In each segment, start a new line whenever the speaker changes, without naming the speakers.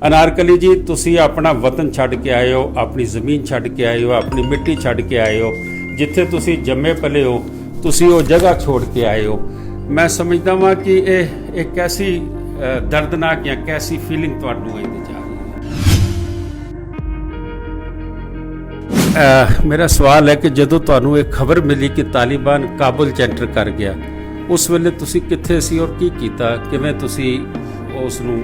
ਅਨਾਰਕਲੀ ਜੀ, ਤੁਸੀਂ ਆਪਣਾ ਵਤਨ ਛੱਡ ਕੇ ਆਏ ਹੋ, ਆਪਣੀ ਜ਼ਮੀਨ ਛੱਡ ਕੇ ਆਏ ਹੋ, ਆਪਣੀ ਮਿੱਟੀ ਛੱਡ ਕੇ ਆਏ ਹੋ, ਜਿੱਥੇ ਤੁਸੀਂ ਜੰਮੇ ਪਲੇ ਹੋ, ਤੁਸੀਂ ਉਹ ਜਗ੍ਹਾ ਛੋੜ ਕੇ ਆਏ ਹੋ। ਮੈਂ ਸਮਝਦਾ ਹਾਂ ਕਿ ਇਹ ਕੈਸੀ ਦਰਦਨਾਕ ਜਾਂ ਕੈਸੀ ਫੀਲਿੰਗ ਤੁਹਾਨੂੰ ਇਹਦੇ ਜਾ ਰਹੀ ਹੈ। ਮੇਰਾ ਸਵਾਲ ਹੈ ਕਿ ਜਦੋਂ ਤੁਹਾਨੂੰ ਇਹ ਖਬਰ ਮਿਲੀ ਕਿ ਤਾਲਿਬਾਨ ਕਾਬੁਲ 'ਚ ਐਂਟਰ ਕਰ ਗਿਆ, ਉਸ ਵੇਲੇ ਤੁਸੀਂ ਕਿੱਥੇ ਸੀ ਔਰ ਕੀ ਕੀਤਾ, ਕਿਵੇਂ ਤੁਸੀਂ ਉਸ ਨੂੰ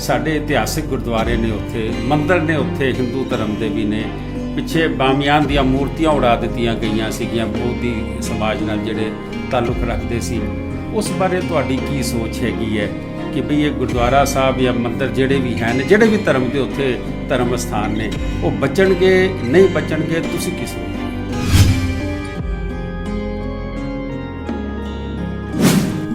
ਸਾਡੇ ਇਤਿਹਾਸਿਕ ਗੁਰਦੁਆਰੇ ਨੇ ਉੱਥੇ, ਮੰਦਰ ਨੇ ਉੱਥੇ, ਹਿੰਦੂ ਧਰਮ ਦੇ ਵੀ ਨੇ। ਪਿੱਛੇ ਬਾਮਿਆਨ ਦੀਆਂ ਮੂਰਤੀਆਂ ਉਡਾ ਦਿੱਤੀਆਂ ਗਈਆਂ ਸੀਗੀਆਂ ਬੋਧੀ ਸਮਾਜ ਨਾਲ ਜਿਹੜੇ ਤਾਲੁਕ ਰੱਖਦੇ ਸੀ। ਉਸ ਬਾਰੇ ਤੁਹਾਡੀ ਕੀ ਸੋਚ ਹੈਗੀ ਹੈ ਕਿ ਭਈ ਇਹ ਗੁਰਦੁਆਰਾ ਸਾਹਿਬ ਜਾਂ ਮੰਦਰ ਜਿਹੜੇ ਵੀ ਹਨ, ਜਿਹੜੇ ਵੀ ਧਰਮ ਦੇ ਉੱਥੇ ਧਰਮ ਸਥਾਨ ਨੇ, ਉਹ ਬਚਣਗੇ ਨਹੀਂ ਬਚਣਗੇ, ਤੁਸੀਂ ਕੀ ਸੋਚਦੇ?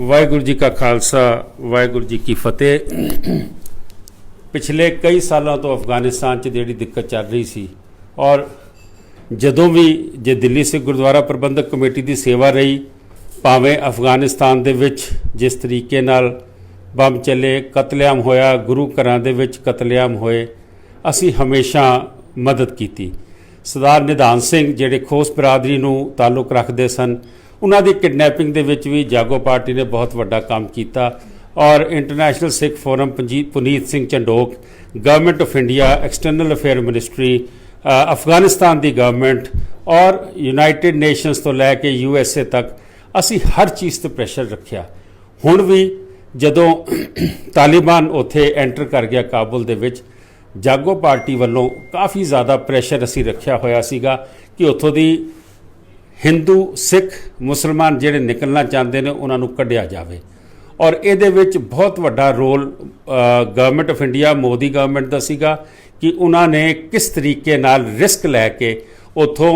ਵਾਹਿਗੁਰੂ ਜੀ ਕਾ ਖਾਲਸਾ, ਵਾਹਿਗੁਰੂ ਜੀ ਕੀ ਫਤਿਹ। ਪਿਛਲੇ ਕਈ ਸਾਲਾਂ ਤੋਂ ਅਫਗਾਨਿਸਤਾਨ 'ਚ ਜਿਹੜੀ ਦਿੱਕਤ ਚੱਲ ਰਹੀ ਸੀ, ਔਰ ਜਦੋਂ ਵੀ ਜੇ ਦਿੱਲੀ ਸਿੱਖ ਗੁਰਦੁਆਰਾ ਪ੍ਰਬੰਧਕ ਕਮੇਟੀ ਦੀ ਸੇਵਾ ਰਹੀ, ਭਾਵੇਂ ਅਫਗਾਨਿਸਤਾਨ ਦੇ ਵਿੱਚ ਜਿਸ ਤਰੀਕੇ ਨਾਲ ਬੰਬ ਚੱਲੇ, ਕਤਲੇਆਮ ਹੋਇਆ, ਗੁਰੂ ਘਰਾਂ ਦੇ ਵਿੱਚ ਕਤਲੇਆਮ ਹੋਏ, ਅਸੀਂ ਹਮੇਸ਼ਾ ਮਦਦ ਕੀਤੀ। ਸਰਦਾਰ ਨਿਧਾਨ ਸਿੰਘ ਜਿਹੜੇ ਖੋਸ ਬਰਾਦਰੀ ਨੂੰ ਤਾਲੁਕ ਰੱਖਦੇ ਸਨ, ਉਹਨਾਂ ਦੀ ਕਿਡਨੈਪਿੰਗ ਦੇ ਵਿੱਚ ਵੀ ਜਾਗੋ ਪਾਰਟੀ ਨੇ ਬਹੁਤ ਵੱਡਾ ਕੰਮ ਕੀਤਾ। ਔਰ international Sikh forum Puneet Singh Chandhok, government of India, external affair ministry, Afghanistan ਦੀ ਗਵਰਨਮੈਂਟ ਔਰ ਯੂਨਾਈਟਿਡ ਨੇਸ਼ਨਸ ਤੋਂ ਲੈ ਕੇ USA ਤੱਕ ਅਸੀਂ ਹਰ ਚੀਜ਼ 'ਤੇ ਪ੍ਰੈਸ਼ਰ ਰੱਖਿਆ। ਹੁਣ ਵੀ ਜਦੋਂ ਤਾਲਿਬਾਨ ਉੱਥੇ ਐਂਟਰ ਕਰ ਗਿਆ ਕਾਬੁਲ ਦੇ ਵਿੱਚ, ਜਾਗੋ ਪਾਰਟੀ ਵੱਲੋਂ ਕਾਫੀ ਜ਼ਿਆਦਾ ਪ੍ਰੈਸ਼ਰ ਅਸੀਂ ਰੱਖਿਆ ਹੋਇਆ ਸੀਗਾ ਕਿ ਉੱਥੋਂ ਦੀ ਹਿੰਦੂ, ਸਿੱਖ, ਮੁਸਲਮਾਨ ਜਿਹੜੇ ਨਿਕਲਣਾ ਚਾਹੁੰਦੇ ਨੇ ਉਹਨਾਂ ਨੂੰ ਕੱਢਿਆ ਜਾਵੇ। ਔਰ ਇਹਦੇ ਵਿੱਚ ਬਹੁਤ ਵੱਡਾ role government of India, Modi government ਦਾ ਸੀਗਾ ਕਿ ਉਹਨਾਂ ਨੇ ਕਿਸ ਤਰੀਕੇ ਨਾਲ ਰਿਸਕ ਲੈ ਕੇ ਉੱਥੋਂ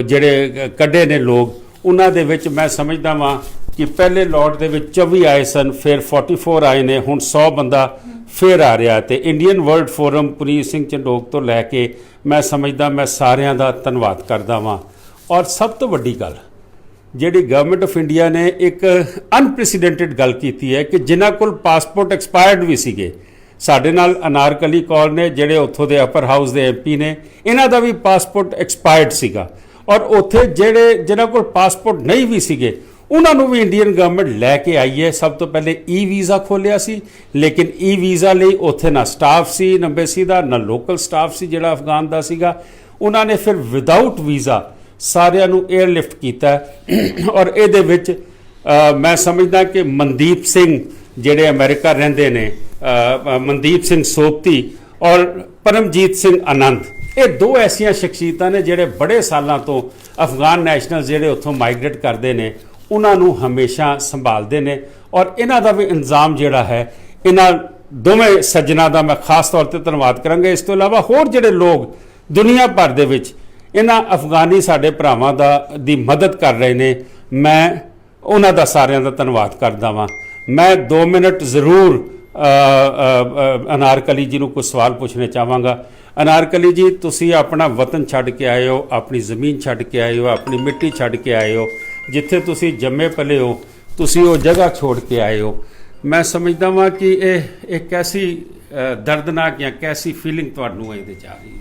ਜਿਹੜੇ ਕੱਢੇ ਨੇ ਲੋਕ, ਉਹਨਾਂ ਦੇ ਵਿੱਚ ਮੈਂ ਸਮਝਦਾ ਵਾਂ ਕਿ ਪਹਿਲੇ ਲੋਟ ਦੇ ਵਿੱਚ 24 ਆਏ ਸਨ, ਫਿਰ 44 ਆਏ ਨੇ, ਹੁਣ 100 ਬੰਦਾ ਫਿਰ ਆ ਰਿਹਾ। ਅਤੇ Indian world form Puneet Singh ਚੰਡੋਕ ਤੋਂ ਲੈ ਕੇ ਮੈਂ ਸਮਝਦਾ ਮੈਂ ਸਾਰਿਆਂ ਦਾ ਧੰਨਵਾਦ ਕਰਦਾ ਵਾਂ। ਔਰ ਸਭ ਤੋਂ ਵੱਡੀ ਗੱਲ ਜਿਹੜੀ ਗਵਰਨਮੈਂਟ ਆਫ ਇੰਡੀਆ ਨੇ ਇੱਕ ਅਨਪ੍ਰੈਸੀਡੈਂਟਡ ਗੱਲ ਕੀਤੀ ਹੈ ਕਿ ਜਿਨ੍ਹਾਂ ਕੋਲ ਪਾਸਪੋਰਟ ਐਕਸਪਾਇਰਡ ਵੀ ਸੀਗੇ, ਸਾਡੇ ਨਾਲ ਅਨਾਰਕਲੀ ਕੌਰ ਨੇ ਜਿਹੜੇ ਉੱਥੋਂ ਦੇ ਅਪਰ ਹਾਊਸ ਦੇ MP ਨੇ, ਇਹਨਾਂ ਦਾ ਵੀ ਪਾਸਪੋਰਟ ਐਕਸਪਾਇਰਡ ਸੀਗਾ। ਔਰ ਉੱਥੇ ਜਿਹੜੇ ਜਿਨ੍ਹਾਂ ਕੋਲ ਪਾਸਪੋਰਟ ਨਹੀਂ ਵੀ ਸੀਗੇ, ਉਹਨਾਂ ਨੂੰ ਵੀ ਇੰਡੀਅਨ ਗਵਰਨਮੈਂਟ ਲੈ ਕੇ ਆਈ ਹੈ। ਸਭ ਤੋਂ ਪਹਿਲੇ ਈ ਵੀਜ਼ਾ ਖੋਲ੍ਹਿਆ ਸੀ, ਲੇਕਿਨ ਈ ਵੀਜ਼ਾ ਲਈ ਉੱਥੇ ਨਾ ਸਟਾਫ ਸੀ ਐਮਬੈਸੀ ਦਾ, ਨਾ ਲੋਕਲ ਸਟਾਫ ਸੀ ਜਿਹੜਾ ਅਫਗਾਨ ਦਾ ਸੀਗਾ। ਉਹਨਾਂ ਨੇ ਫਿਰ ਵਿਦਆਊਟ ਵੀਜ਼ਾ ਸਾਰਿਆਂ ਨੂੰ 에ਅਰਲਿਫਟ ਕੀਤਾ ਔਰ ਇਹਦੇ ਵਿੱਚ ਮੈਂ ਸਮਝਦਾ ਕਿ ਮਨਦੀਪ ਸਿੰਘ ਜਿਹੜੇ ਅਮਰੀਕਾ ਰਹਿੰਦੇ ਨੇ, ਮਨਦੀਪ ਸਿੰਘ ਸੋਪਤੀ ਔਰ ਪਰਮਜੀਤ ਸਿੰਘ ਆਨੰਦ, ਇਹ ਦੋ ਐਸੀਆਂ ਸ਼ਖਸੀਅਤਾਂ ਨੇ ਜਿਹੜੇ ਬੜੇ ਸਾਲਾਂ ਤੋਂ ਅਫਗਾਨ ਨੈਸ਼ਨਲ ਜਿਹੜੇ ਉੱਥੋਂ ਮਾਈਗ੍ਰੇਟ ਕਰਦੇ ਨੇ ਉਹਨਾਂ ਨੂੰ ਹਮੇਸ਼ਾ ਸੰਭਾਲਦੇ ਨੇ। ਔਰ ਇਹਨਾਂ ਦਾ ਵੀ ਇੰਤਜ਼ਾਮ ਜਿਹੜਾ ਹੈ, ਇਹਨਾਂ ਦੋਵੇਂ ਸੱਜਣਾ ਦਾ ਮੈਂ ਖਾਸ ਤੌਰ ਤੇ ਧੰਨਵਾਦ ਕਰਾਂਗਾ। ਇਸ ਤੋਂ ਇਲਾਵਾ ਹੋਰ ਜਿਹੜੇ ਲੋਕ ਦੁਨੀਆ ਭਰ ਦੇ ਵਿੱਚ ਇਹਨਾਂ ਅਫਗਾਨੀ ਸਾਡੇ ਭਰਾਵਾਂ ਦੀ ਮਦਦ ਕਰ ਰਹੇ ਨੇ, ਮੈਂ ਉਹਨਾਂ ਦਾ ਸਾਰਿਆਂ ਦਾ ਧੰਨਵਾਦ ਕਰਦਾ ਵਾਂ। ਮੈਂ 2 ਮਿੰਟ ਜ਼ਰੂਰ ਅਨਾਰਕਲੀ ਜੀ ਨੂੰ ਕੁਝ ਸਵਾਲ ਪੁੱਛਣੇ ਚਾਹਾਂਗਾ। ਅਨਾਰਕਲੀ ਜੀ, ਤੁਸੀਂ ਆਪਣਾ ਵਤਨ ਛੱਡ ਕੇ ਆਏ ਹੋ, ਆਪਣੀ ਜ਼ਮੀਨ ਛੱਡ ਕੇ ਆਏ ਹੋ, ਆਪਣੀ ਮਿੱਟੀ ਛੱਡ ਕੇ ਆਏ ਹੋ, ਜਿੱਥੇ ਤੁਸੀਂ ਜੰਮੇ ਪਲੇ ਹੋ, ਤੁਸੀਂ ਉਹ ਜਗ੍ਹਾ ਛੋੜ ਕੇ ਆਏ ਹੋ। ਮੈਂ ਸਮਝਦਾ ਵਾਂ ਕਿ ਇਹ ਕੈਸੀ ਦਰਦਨਾਕ ਜਾਂ ਕੈਸੀ ਫੀਲਿੰਗ ਤੁਹਾਨੂੰ ਇਹਦੇ 'ਚ ਆ ਰਹੀ ਹੈ?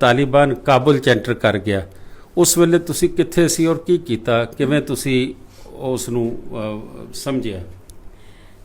ਤਾਲਿਬਾਨ ਕਾਬੁਲ 'ਚ ਐਂਟਰ ਕਰ ਗਿਆ, ਉਸ ਵੇਲੇ ਤੁਸੀਂ ਕਿੱਥੇ ਸੀ ਔਰ ਕੀ ਕੀਤਾ, ਕਿਵੇਂ ਤੁਸੀਂ ਉਸ ਨੂੰ ਸਮਝਿਆ?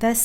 10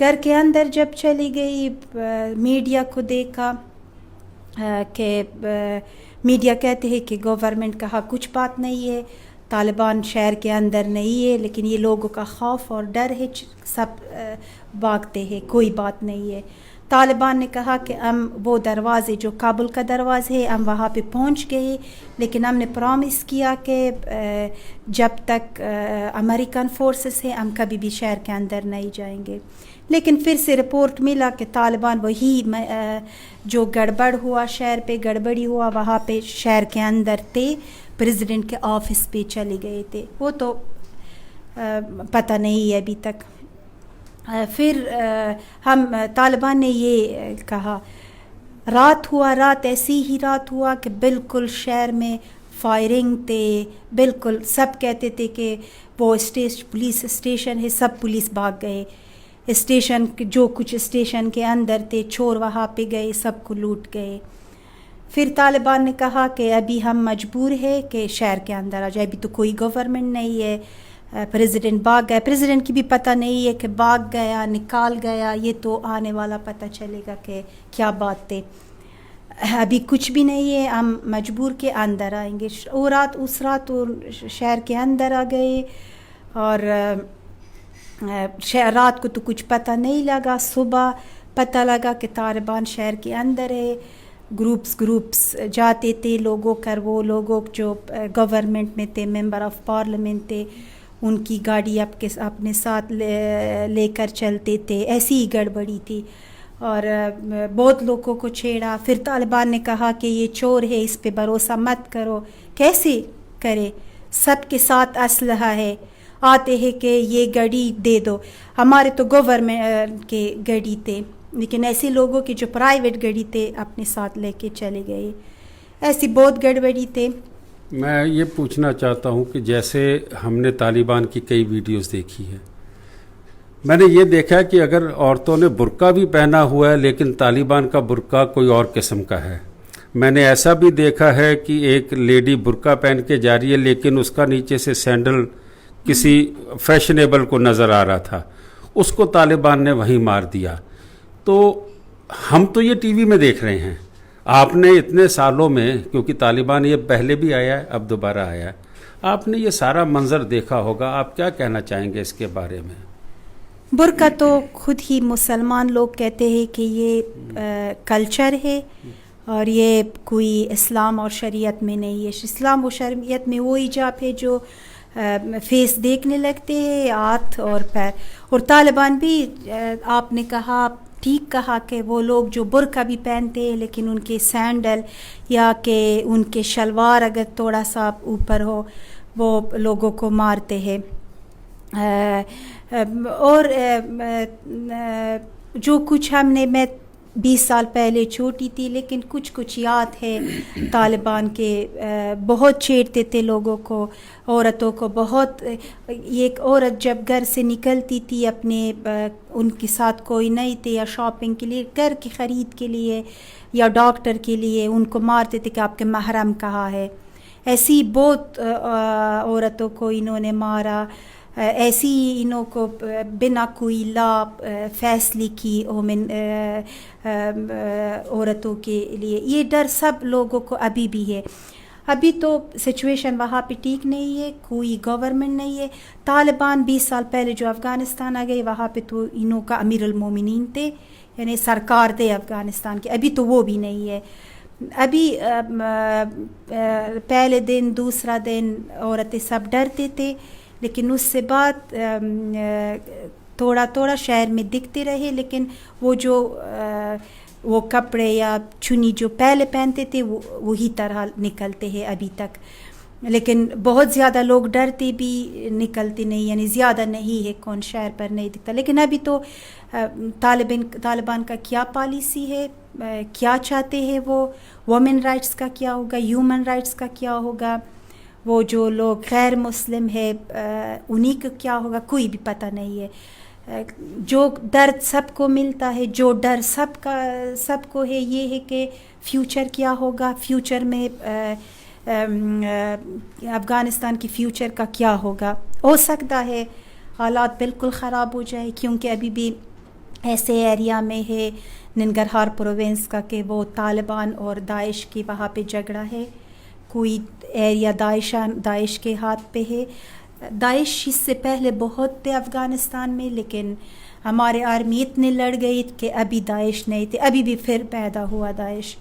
گھر کے اندر جب چلی گئی میڈیا کو دیکھا کہ میڈیا کہتے ہیں کہ گورنمنٹ کہا کچھ بات نہیں ہے، طالبان شہر کے اندر نہیں ہے، لیکن یہ لوگوں کا خوف اور ڈر ہے، سب بھاگتے ہیں، کوئی بات نہیں ہے۔ طالبان نے کہا کہ ہم وہ دروازے جو کابل کا دروازے ہے ہم وہاں پہ پہنچ گئے، لیکن ہم نے پرومس کیا کہ جب تک امریکن فورسز ہیں ہم کبھی بھی شہر کے اندر نہیں جائیں گے۔ لیکن پھر سے رپورٹ ملا کہ طالبان وہی جو گڑبڑ ہوا، شہر پہ گڑبڑی ہوا، وہاں پہ شہر کے اندر تھے، پریزیڈنٹ کے آفس پہ چلے گئے تھے، وہ تو پتہ نہیں ہے ابھی تک۔ پھر ہم طالبان نے یہ کہا، رات ایسی ہی رات ہوا کہ بالکل شہر میں فائرنگ تھے، بالکل سب کہتے تھے کہ وہ پولیس اسٹیشن ہے، سب پولیس بھاگ گئے، اسٹیشن جو کچھ اسٹیشن کے اندر تھے چور وہاں پہ گئے، سب کو لوٹ گئے۔ پھر طالبان نے کہا کہ ابھی ہم مجبور ہے کہ شہر کے اندر آ جائے، ابھی تو کوئی گورنمنٹ نہیں ہے، پریزیڈنٹ بھاگ گیا، پریزیڈنٹ کی بھی پتہ نہیں ہے کہ بھاگ گیا نکال گیا، یہ تو آنے والا پتہ چلے گا کہ کیا بات تھے، ابھی کچھ بھی نہیں ہے، ہم مجبور کے اندر آئیں گے۔ اس رات شہر کے اندر آ گئے، اور رات کو تو کچھ پتہ نہیں لگا، صبح پتہ لگا کہ طالبان شہر کے اندر ہے، گروپس جاتے تھے، وہ لوگوں جو گورنمنٹ میں تھے، ممبر آف پارلیمنٹ تھے، ان کی گاڑی اپنے ساتھ لے کر چلتے تھے، ایسی ہی گڑبڑی تھی، اور بہت لوگوں کو چھیڑا۔ پھر طالبان نے کہا کہ یہ چور ہے، اس پہ بھروسہ مت کرو، کیسے کرے، سب کے ساتھ اسلحہ ہے، آتے ہیں کہ یہ گاڑی دے دو، ہمارے تو گورنمنٹ کے گاڑی تھے، لیکن ایسے لوگوں کی جو پرائیویٹ گاڑی تھے اپنے ساتھ لے کے چلے گئے، ایسی بہت گڑبڑی تھے۔
میں یہ پوچھنا چاہتا ہوں کہ جیسے ہم نے طالبان کی کئی ویڈیوز دیکھی ہے، میں نے یہ دیکھا کہ اگر عورتوں نے برقع بھی پہنا ہوا ہے لیکن طالبان کا برقع کوئی اور قسم کا ہے۔ میں نے ایسا بھی دیکھا ہے کہ ایک لیڈی برقع پہن کے جا رہی ہے لیکن اس کا نیچے سے سینڈل کسی فیشنیبل کو نظر آ رہا تھا، اس کو طالبان نے وہیں مار دیا۔ تو ہم تو یہ ٹی وی میں دیکھ رہے ہیں، آپ نے اتنے سالوں میں، کیونکہ طالبان یہ پہلے بھی آیا ہے اب دوبارہ آیا ہے، آپ نے یہ سارا منظر دیکھا ہوگا، آپ کیا کہنا چاہیں گے اس کے بارے میں؟
برقع تو خود ہی مسلمان لوگ کہتے ہیں کہ یہ کلچر ہے، اور یہ کوئی اسلام اور شریعت میں نہیں ہے۔ اسلام و شریعت میں وہ حجاب ہے جو فیس دیکھنے لگتے ہیں، ہاتھ اور پیر، اور طالبان بھی آپ نے کہا، ٹھیک کہا کہ وہ لوگ جو برقع بھی پہنتے ہیں لیکن ان کے سینڈل یا کہ ان کے شلوار اگر تھوڑا سا اوپر ہو وہ لوگوں کو مارتے ہیں۔ اور جو کچھ میں 20 سال پہلے چھوٹی تھی لیکن کچھ یاد ہے، طالبان کے بہت چھیڑتے تھے لوگوں کو، عورتوں کو بہت۔ ایک عورت جب گھر سے نکلتی تھی اپنے ان کے ساتھ کوئی نہیں تھے، یا شاپنگ کے لیے، گھر کی خرید کے لیے یا ڈاکٹر کے لیے، ان کو مارتے تھے کہ آپ کے محرم کہاں ہے۔ ایسی بہت عورتوں کو انہوں نے مارا، ایسی انہوں کو بنا کوئی لا فیصلے کی عورتوں کے لیے۔ یہ ڈر سب لوگوں کو ابھی بھی ہے۔ ابھی تو سچویشن وہاں پہ ٹھیک نہیں ہے، کوئی گورنمنٹ نہیں ہے۔ طالبان 20 سال پہلے جو افغانستان آ گئے، وہاں پہ تو انہوں کا امیر المومنین تھے، یعنی سرکار تھے افغانستان کے، ابھی تو وہ بھی نہیں ہے۔ ابھی پہلے دن دوسرا دن عورتیں سب ڈرتے تھے، لیکن اس سے بعد تھوڑا شہر میں دکھتے رہے، لیکن وہ کپڑے یا چنی جو پہلے پہنتے تھے وہی طرح نکلتے ہیں ابھی تک، لیکن بہت زیادہ لوگ ڈرتے بھی نکلتے نہیں، یعنی زیادہ نہیں ہے، کون شہر پر نہیں دکھتا۔ لیکن ابھی تو طالبان کا کیا پالیسی ہے، کیا چاہتے ہیں وہ، وومن رائٹس کا کیا ہوگا، ہیومن رائٹس کا کیا ہوگا، وہ جو لوگ غیر مسلم ہے انہی کا کیا ہوگا، کوئی بھی پتہ نہیں ہے۔ جو درد سب کو ملتا ہے، جو ڈر سب کو ہے، یہ ہے کہ فیوچر کیا ہوگا، فیوچر میں افغانستان کی فیوچر کا کیا ہوگا۔ ہو سکتا ہے حالات بالکل خراب ہو جائے، کیونکہ ابھی بھی ایسے ایریا میں ہے ننگرہار پروونس کا کہ وہ طالبان اور داعش کی وہاں پہ جھگڑا ہے. کوئی ایریا داعش کے ہاتھ پہ ہے. داعش اس سے پہلے بہت تھے افغانستان میں، لیکن ہمارے آرمی اتنے لڑ گئی کہ ابھی داعش نہیں تھے، ابھی بھی پھر پیدا ہوا داعش.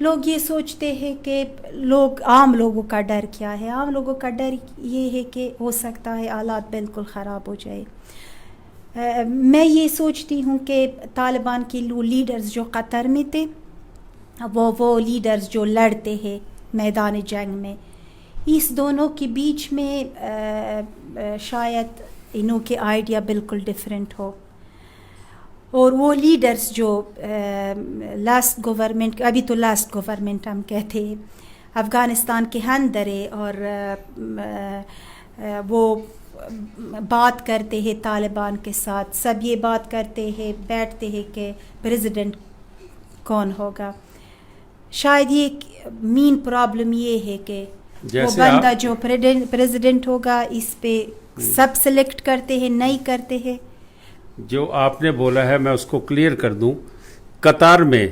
لوگ یہ سوچتے ہیں کہ عام لوگوں کا ڈر کیا ہے. عام لوگوں کا ڈر یہ ہے کہ ہو سکتا ہے حالات بالکل خراب ہو جائے. میں یہ سوچتی ہوں کہ طالبان کے لیڈرز جو قطر میں تھے، وہ لیڈرز جو لڑتے ہیں میدان جنگ میں، اس دونوں کے بیچ میں شاید انہوں کے آئیڈیا بالکل ڈیفرنٹ ہو. اور وہ لیڈرز جو لاسٹ گورنمنٹ، ابھی تو لاسٹ گورنمنٹ ہم کہتے ہیں، افغانستان کے اندر ہے، اور وہ بات کرتے ہیں طالبان کے ساتھ، سب یہ بات کرتے ہیں، بیٹھتے ہیں کہ پریزیڈنٹ کون ہوگا. شاید یہ مین پرابلم یہ ہے کہ وہ بندہ جو پریزیڈنٹ ہوگا اس پہ سب سلیکٹ کرتے ہیں، نہیں کرتے ہیں.
جو آپ نے بولا ہے میں اس کو کلیئر کر دوں. قطر میں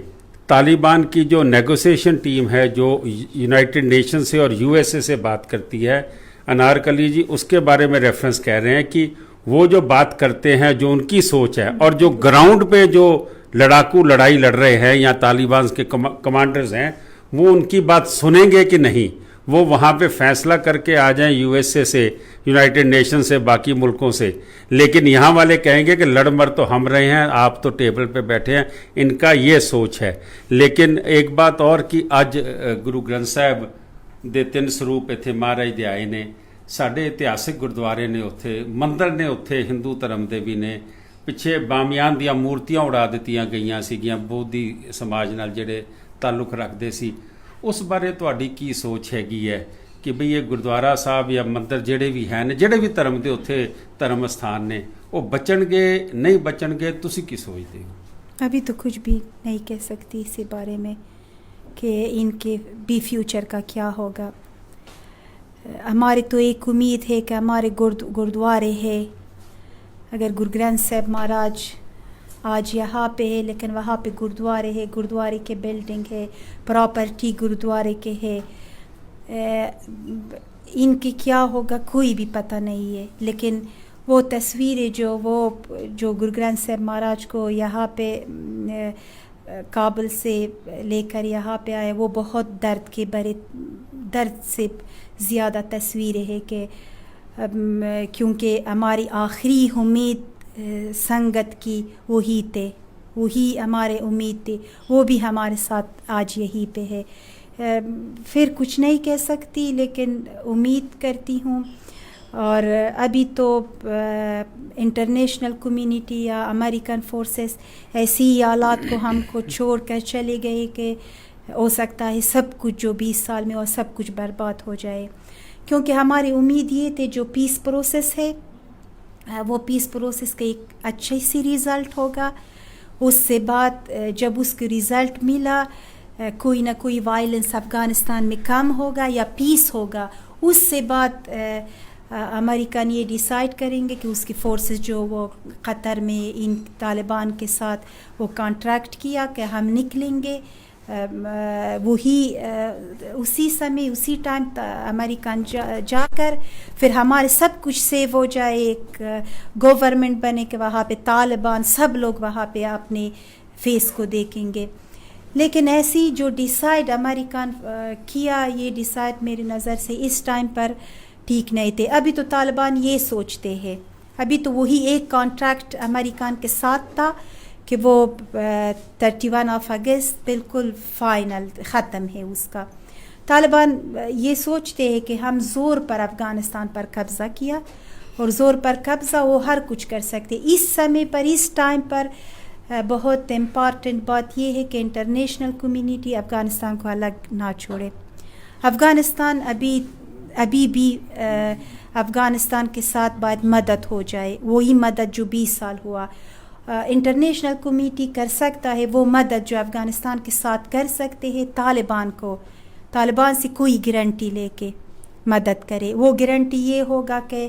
طالبان کی جو نیگوسیشن ٹیم ہے جو یونائٹڈ نیشن سے اور یو ایس اے سے بات کرتی ہے، انارکلی جی اس کے بارے میں ریفرنس کہہ رہے ہیں کہ وہ جو بات کرتے ہیں، جو ان کی سوچ ہے، اور جو گراؤنڈ پہ جو لڑاکو لڑائی لڑ رہے ہیں یا طالبان کے کمانڈرز ہیں، وہ ان کی بات سنیں گے کہ نہیں. وہ وہاں پہ فیصلہ کر کے آ جائیں یو ایس اے سے، یونائٹڈ نیشن سے، باقی ملکوں سے، لیکن یہاں والے کہیں گے کہ لڑ مر تو ہم رہے ہیں، آپ تو ٹیبل پہ بیٹھے ہیں. ان کا یہ سوچ ہے. لیکن ایک بات اور کہ اج گرو گرنتھ صاحب ਦੇ 3 ਸਰੂਪ ਇੱਥੇ ਮਹਾਰਾਜ ਦੇ ਆਏ ਨੇ. ਸਾਡੇ ਇਤਿਹਾਸਿਕ ਗੁਰਦੁਆਰੇ ਨੇ ਉੱਥੇ, ਮੰਦਰ ਨੇ ਉੱਥੇ ਹਿੰਦੂ ਧਰਮ ਦੇ ਵੀ ਨੇ. ਪਿੱਛੇ ਬਾਮਿਆਨ ਦੀਆਂ ਮੂਰਤੀਆਂ ਉਡਾ ਦਿੱਤੀਆਂ ਗਈਆਂ ਸੀਗੀਆਂ ਬੋਧੀ ਸਮਾਜ ਨਾਲ ਜਿਹੜੇ ਤਾਲੁਕ ਰੱਖਦੇ ਸੀ. ਉਸ ਬਾਰੇ ਤੁਹਾਡੀ ਕੀ ਸੋਚ ਹੈਗੀ ਹੈ ਕਿ ਬਈ ਇਹ ਗੁਰਦੁਆਰਾ ਸਾਹਿਬ ਜਾਂ ਮੰਦਰ ਜਿਹੜੇ ਵੀ ਹਨ, ਜਿਹੜੇ ਵੀ ਧਰਮ ਦੇ ਉੱਥੇ ਧਰਮ ਸਥਾਨ ਨੇ, ਉਹ ਬਚਣਗੇ ਨਹੀਂ ਬਚਣਗੇ, ਤੁਸੀਂ ਕੀ ਸੋਚਦੇ ਹੋ؟
ابھی تو کچھ بھی نہیں کہہ سکتی اس بارے میں کہ ان کے بھی فیوچر کا کیا ہوگا. ہماری تو ایک امید ہے کہ ہمارے گردوارے ہے. اگر گرو گرنتھ صاحب مہاراج آج یہاں پہ ہے، لیکن وہاں پہ گردوارے ہے، گردوارے کے بلڈنگ ہے، پراپرٹی گردوارے کے ہے. ان کے کیا ہوگا کوئی بھی پتہ نہیں ہے. لیکن وہ تصویریں جو گرو گرنتھ صاحب مہاراج کو یہاں پہ کابل سے لے کر یہاں پہ آئے، وہ بہت درد سے زیادہ تصویریں ہیں کہ کیونکہ ہماری آخری امید سنگت کی وہی تھے، وہی ہمارے امید تھے، وہ بھی ہمارے ساتھ آج یہیں پہ ہے. پھر کچھ نہیں کہہ سکتی، لیکن امید کرتی ہوں. اور ابھی تو انٹرنیشنل کمیونٹی یا امریکن فورسز ایسی حالات کو ہم کو چھوڑ کر چلے گئے کہ ہو سکتا ہے سب کچھ جو 20 سال میں اور سب کچھ برباد ہو جائے. کیونکہ ہماری امید یہ تھے جو پیس پروسیس ہے، وہ پیس پروسیس کا ایک اچھی سی ریزلٹ ہوگا. اس سے بعد جب اس کے ریزلٹ ملا، کوئی نہ کوئی وائلنس افغانستان میں کم ہوگا یا پیس ہوگا. اس سے بعد امریکن یہ ڈیسائیڈ کریں گے کہ اس کی فورسز جو وہ قطر میں ان طالبان کے ساتھ وہ کانٹریکٹ کیا کہ ہم نکلیں گے، وہی اسی سمے اسی ٹائم امریکن جا کر پھر ہمارے سب کچھ سیو ہو جائے، ایک گورنمنٹ بنے کہ وہاں پہ طالبان سب لوگ وہاں پہ اپنے فیس کو دیکھیں گے. لیکن ایسی جو ڈیسائیڈ امریکن کیا، یہ ڈیسائیڈ میری نظر سے اس ٹائم پر ٹھیک نہیں تھے. ابھی تو طالبان یہ سوچتے ہیں، ابھی تو وہی ایک کانٹریکٹ امریکن کے ساتھ تھا کہ وہ 31 اگست بالکل فائنل ختم ہے اس کا. طالبان یہ سوچتے ہیں کہ ہم زور پر افغانستان پر قبضہ کیا، اور زور پر قبضہ وہ ہر کچھ کر سکتے. اس سمے پر اس ٹائم پر بہت امپارٹنٹ بات یہ ہے کہ انٹرنیشنل کمیونٹی افغانستان کو الگ نہ چھوڑے. افغانستان ابھی بھی افغانستان کے ساتھ بعد مدد ہو جائے، وہی مدد جو 20 سال ہوا. انٹرنیشنل کمیونٹی کر سکتا ہے وہ مدد جو افغانستان کے ساتھ کر سکتے ہیں. طالبان سے کوئی گارنٹی لے کے مدد کرے. وہ گارنٹی یہ ہوگا کہ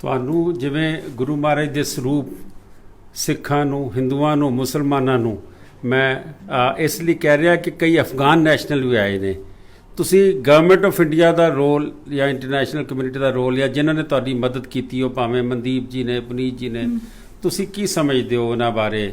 ਤੁਹਾਨੂੰ ਜਿਵੇਂ ਗੁਰੂ ਮਹਾਰਾਜ ਦੇ ਸਰੂਪ ਸਿੱਖਾਂ ਨੂੰ, ਹਿੰਦੂਆਂ ਨੂੰ, ਮੁਸਲਮਾਨਾਂ ਨੂੰ ਮੈਂ ਇਸ ਲਈ ਕਹਿ ਰਿਹਾ ਕਿ ਕਈ ਅਫਗਾਨ ਨੈਸ਼ਨਲ ਵੀ ਆਏ ਨੇ, ਤੁਸੀਂ ਗਵਰਨਮੈਂਟ ਆਫ ਇੰਡੀਆ ਦਾ ਰੋਲ ਜਾਂ ਇੰਟਰਨੈਸ਼ਨਲ ਕਮਿਊਨਿਟੀ ਦਾ ਰੋਲ ਜਾਂ ਜਿਨ੍ਹਾਂ ਨੇ ਤੁਹਾਡੀ ਮਦਦ ਕੀਤੀ ਹੋ, ਭਾਵੇਂ ਮਨਦੀਪ ਜੀ ਨੇ, ਪੁਨੀਤ ਜੀ ਨੇ, ਤੁਸੀਂ ਕੀ ਸਮਝਦੇ ਹੋ ਉਹਨਾਂ ਬਾਰੇ,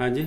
ਹਾਂਜੀ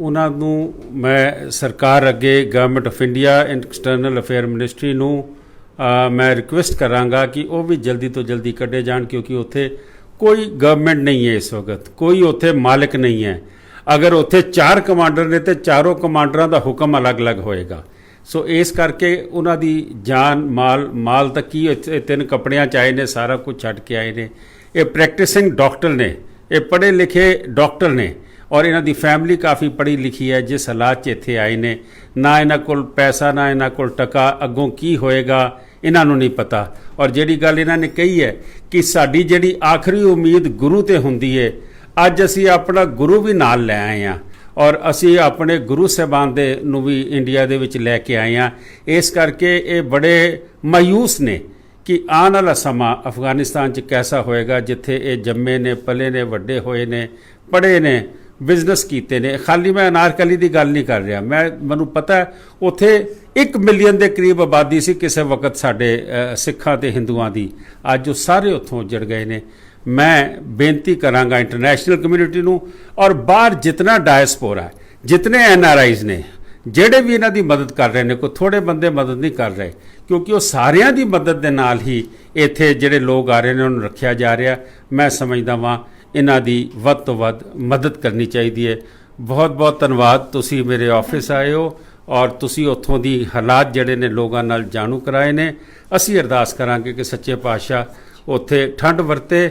ਉਹਨਾਂ ਨੂੰ ਮੈਂ ਸਰਕਾਰ ਅੱਗੇ, government of India, external affair ministry ਨੂੰ ਮੈਂ ਰਿਕੁਐਸਟ ਕਰਾਂਗਾ ਕਿ ਉਹ ਵੀ ਜਲਦੀ ਤੋਂ ਜਲਦੀ ਕੱਢੇ ਜਾਣ, ਕਿਉਂਕਿ ਉੱਥੇ ਕੋਈ ਗਵਰਨਮੈਂਟ ਨਹੀਂ ਹੈ ਇਸ ਵਕਤ, ਕੋਈ ਉੱਥੇ ਮਾਲਕ ਨਹੀਂ ਹੈ। ਅਗਰ ਉੱਥੇ 4 ਕਮਾਂਡਰ ਨੇ ਤੇ ਚਾਰੋਂ ਕਮਾਂਡਰਾਂ ਦਾ ਹੁਕਮ ਅਲੱਗ-ਅਲੱਗ ਹੋਏਗਾ। ਸੋ ਇਸ ਕਰਕੇ ਉਹਨਾਂ ਦੀ ਜਾਨ ਮਾਲ ਤੱਕ ਕੀ 3 ਕੱਪੜਿਆਂ 'ਚ ਆਏ ਨੇ, ਸਾਰਾ ਕੁਝ ਛੱਡ ਕੇ ਆਏ ਨੇ। ਇਹ ਪ੍ਰੈਕਟਿਸਿੰਗ ਡਾਕਟਰ ਨੇ, ਇਹ ਪੜ੍ਹੇ ਲਿਖੇ ਡਾਕਟਰ ਨੇ, ਔਰ ਇਹਨਾਂ ਦੀ ਫੈਮਿਲੀ ਕਾਫੀ ਪੜ੍ਹੀ ਲਿਖੀ ਹੈ। ਜਿਸ ਹਾਲਾਤ 'ਚ ਇੱਥੇ ਆਏ ਨੇ, ਨਾ ਇਹਨਾਂ ਕੋਲ ਪੈਸਾ, ਨਾ ਇਹਨਾਂ ਕੋਲ ਟਕਾ, ਅੱਗੋਂ ਕੀ ਹੋਏਗਾ ਇਹਨਾਂ ਨੂੰ ਨਹੀਂ ਪਤਾ। ਔਰ ਜਿਹੜੀ ਗੱਲ ਇਹਨਾਂ ਨੇ ਕਹੀ ਹੈ ਕਿ ਸਾਡੀ ਜਿਹੜੀ ਆਖਰੀ ਉਮੀਦ ਗੁਰੂ 'ਤੇ ਹੁੰਦੀ ਹੈ, ਅੱਜ ਅਸੀਂ ਆਪਣਾ ਗੁਰੂ ਵੀ ਨਾਲ ਲੈ ਆਏ ਹਾਂ, ਔਰ ਅਸੀਂ ਆਪਣੇ ਗੁਰੂ ਸਾਹਿਬਾਨ ਦੇ ਨੂੰ ਵੀ ਇੰਡੀਆ ਦੇ ਵਿੱਚ ਲੈ ਕੇ ਆਏ ਹਾਂ। ਇਸ ਕਰਕੇ ਇਹ ਬੜੇ ਮਾਯੂਸ ਨੇ ਕਿ ਆਉਣ ਵਾਲਾ ਸਮਾਂ ਅਫਗਾਨਿਸਤਾਨ 'ਚ ਕੈਸਾ ਹੋਏਗਾ, ਜਿੱਥੇ ਇਹ ਜੰਮੇ ਨੇ, ਪਲੇ ਨੇ, ਵੱਡੇ ਹੋਏ ਨੇ, ਪੜ੍ਹੇ ਨੇ, ਬਿਜ਼ਨਸ ਕੀਤੇ ਨੇ। ਖਾਲੀ ਮੈਂ ਅਨਾਰਕਲੀ ਦੀ ਗੱਲ ਨਹੀਂ ਕਰ ਰਿਹਾ, ਮੈਨੂੰ ਪਤਾ ਉੱਥੇ 1 ਮਿਲੀਅਨ ਦੇ ਕਰੀਬ ਆਬਾਦੀ ਸੀ ਕਿਸੇ ਵਕਤ ਸਾਡੇ ਸਿੱਖਾਂ ਤੇ ਹਿੰਦੂਆਂ ਦੀ। ਅੱਜ ਉਹ ਸਾਰੇ ਉੱਥੋਂ ਉੱਜੜ ਗਏ ਨੇ। ਮੈਂ ਬੇਨਤੀ ਕਰਾਂਗਾ ਇੰਟਰਨੈਸ਼ਨਲ ਕਮਿਊਨਿਟੀ ਨੂੰ ਔਰ ਬਾਹਰ ਜਿਤਨਾ ਡਾਇਸਪੋਰਾ ਹੈ, ਜਿਤਨੇ NRIs ਨੇ, ਜਿਹੜੇ ਵੀ ਇਹਨਾਂ ਦੀ ਮਦਦ ਕਰ ਰਹੇ ਨੇ, ਕੋਈ ਥੋੜੇ ਬੰਦੇ ਮਦਦ ਨਹੀਂ ਕਰ ਰਹੇ, ਕਿਉਂਕਿ ਉਹ ਸਾਰਿਆਂ ਦੀ ਮਦਦ ਦੇ ਨਾਲ ਹੀ ਇੱਥੇ ਜਿਹੜੇ ਲੋਕ ਆ ਰਹੇ ਨੇ ਉਹਨੂੰ ਰੱਖਿਆ ਜਾ ਰਿਹਾ। ਮੈਂ ਸਮਝਦਾ ਵਾਂ ਇਹਨਾਂ ਦੀ ਵੱਧ ਤੋਂ ਵੱਧ ਮਦਦ ਕਰਨੀ ਚਾਹੀਦੀ ਹੈ। ਬਹੁਤ ਬਹੁਤ ਧੰਨਵਾਦ, ਤੁਸੀਂ ਮੇਰੇ ਆਫਿਸ ਆਏ ਹੋ ਔਰ ਤੁਸੀਂ ਉੱਥੋਂ ਦੀ ਹਾਲਾਤ ਜਿਹੜੇ ਨੇ ਲੋਕਾਂ ਨਾਲ ਜਾਣੂ ਕਰਾਏ ਨੇ। ਅਸੀਂ ਅਰਦਾਸ ਕਰਾਂਗੇ ਕਿ ਸੱਚੇ ਪਾਤਸ਼ਾਹ ਉੱਥੇ ਠੰਡ ਵਰਤੇ,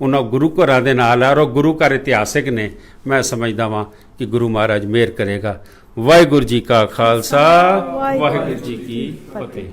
ਉਹਨਾਂ ਗੁਰੂ ਘਰਾਂ ਦੇ ਨਾਲ ਹੈ ਔਰ ਉਹ ਗੁਰੂ ਘਰ ਇਤਿਹਾਸਿਕ ਨੇ। ਮੈਂ ਸਮਝਦਾ ਵਾਂ ਕਿ ਗੁਰੂ ਮਹਾਰਾਜ ਮਿਹਰ ਕਰੇਗਾ। ਵਾਹਿਗੁਰੂ ਜੀ ਕਾ ਖਾਲਸਾ, ਵਾਹਿਗੁਰੂ ਜੀ ਕੀ ਫਤਿਹ।